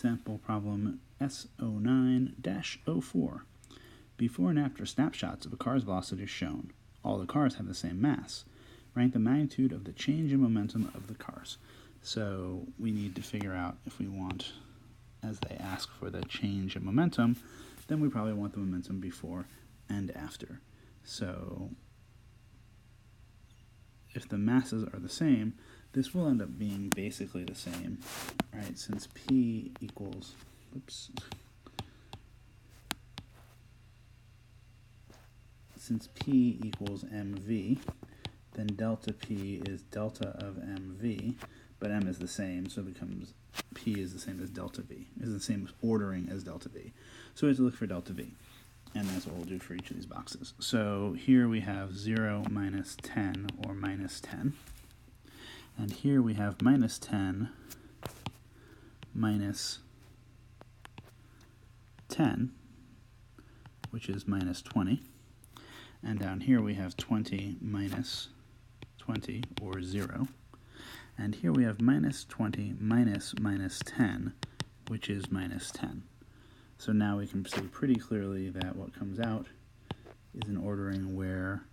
Sample problem S09-04. Before and after snapshots of a car's velocity are shown. All the cars have the same mass. Rank the magnitude of the change in momentum of the cars. So we need to figure out if we want, as they ask for the change in momentum, then we probably want the momentum before and after. So if the masses are the same, this will end up being basically the same, right? Since P equals, since P equals mv, then delta P is delta of mv, but m is the same, so it becomes P is the same as delta V, is the same ordering as delta V. So we have to look for delta V, and that's what we'll do for each of these boxes. So here we have 0, minus 10, or minus 10. And here we have minus 10, minus 10, which is minus 20. And down here we have 20 minus 20, or 0. And here we have minus 20 minus minus 10, which is minus 10. So now we can see pretty clearly that what comes out is an ordering where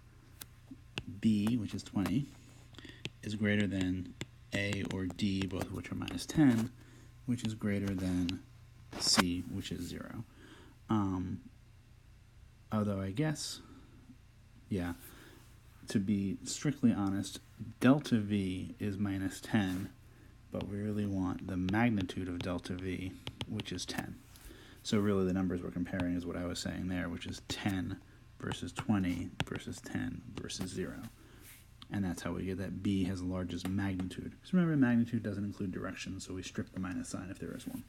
B, which is 20, is greater than A or D, both of which are minus 10, which is greater than C, which is 0. Although I guess, yeah, to be strictly honest, delta V is minus 10, but we really want the magnitude of delta V, which is 10. So really the numbers we're comparing is what I was saying there, which is 10 versus 20 versus 10 versus 0. And that's how we get that B has the largest magnitude. Because remember, magnitude doesn't include direction, so we strip the minus sign if there is one.